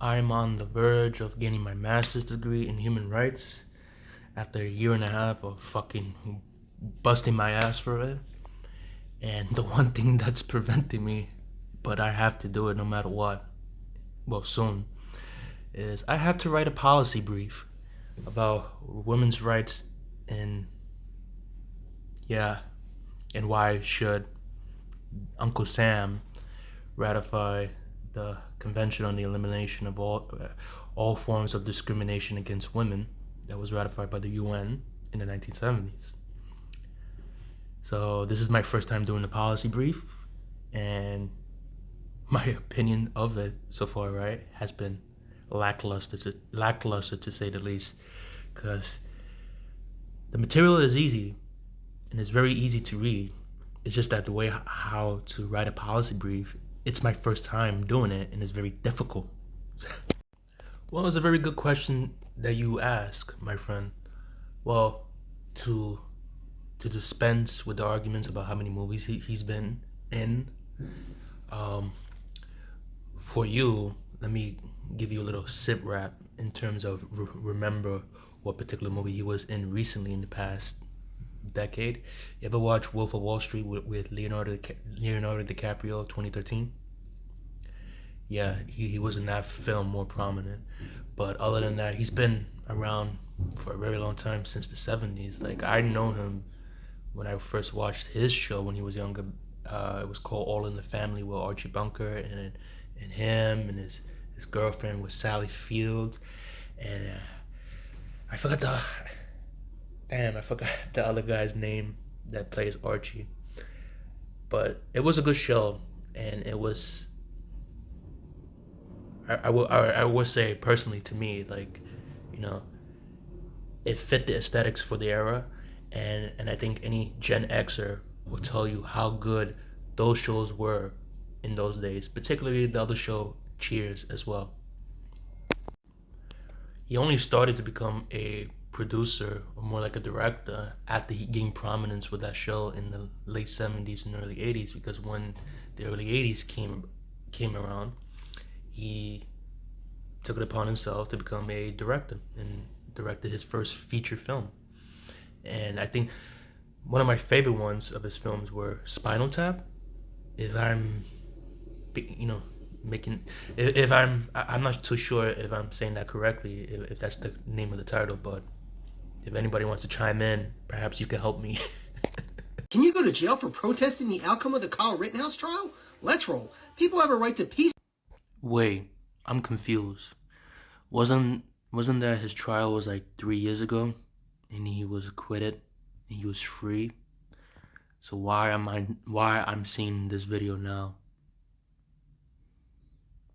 I'm on the verge of getting my master's degree in human rights after a year and a half of fucking busting my ass for it. And the one thing that's preventing me, but I have to do it no matter what, well, soon, is I have to write a policy brief about women's rights and, yeah, and why should Uncle Sam ratify the Convention on the Elimination of all forms of discrimination against women that was ratified by the UN in the 1970s. So this is my first time doing the policy brief, and my opinion of it so far, right, has been lackluster to say the least, because the material is easy and it's very easy to read. It's just that the way how to write a policy brief, it's my first time doing it and it's very difficult. Well, it's a very good question that you ask, my friend. Well, to dispense with the arguments about how many movies he's been in, for you, let me give you a little sit rap in terms of remember what particular movie he was in recently in the past decade. You ever watch Wolf of Wall Street with Leonardo DiCaprio, 2013? Yeah, he was in that film more prominent. But other than that, he's been around for a very long time, since the 70s. Like, I know him when I first watched his show when he was younger. It was called All in the Family with Archie Bunker and him and his girlfriend was Sally Fields. And I forgot the other guy's name that plays Archie. But it was a good show, and it was, I would say personally, to me, like, you know, it fit the aesthetics for the era, and I think any Gen Xer will tell you how good those shows were in those days, particularly the other show, Cheers, as well. He only started to become a producer, or more like a director, after he gained prominence with that show in the late 70s and early 80s, because when the early 80s came around, he took it upon himself to become a director and directed his first feature film. And I think one of my favorite ones of his films were Spinal Tap. If I'm, making, if I'm not too sure if I'm saying that correctly, if that's the name of the title, but if anybody wants to chime in, perhaps you can help me. Can you go to jail for protesting the outcome of the Kyle Rittenhouse trial? Let's roll. People have a right to peace. Wait, I'm confused. Wasn't that his trial was like 3 years ago, and he was acquitted, and he was free? So why I'm seeing this video now?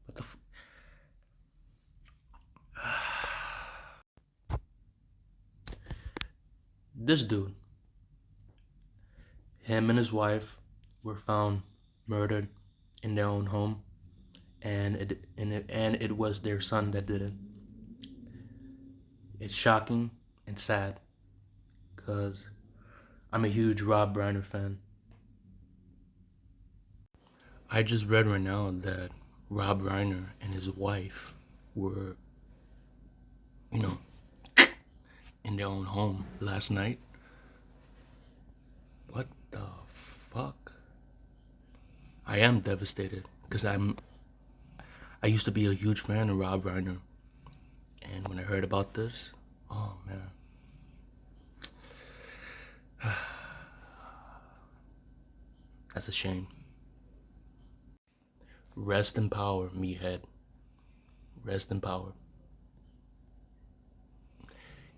What the This dude, him and his wife were found murdered in their own home, and it was their son that did it. It's shocking and sad, because I'm a huge Rob Reiner fan. I just read right now that Rob Reiner and his wife were, in their own home last night. What the fuck? I am devastated, because I used to be a huge fan of Rob Reiner, and when I heard about this, oh man. That's a shame. Rest in power, meathead. Rest in power.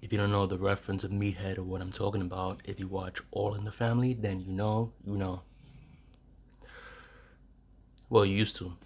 If you don't know the reference of meathead or what I'm talking about, if you watch All in the Family, then you know. Well, you used to.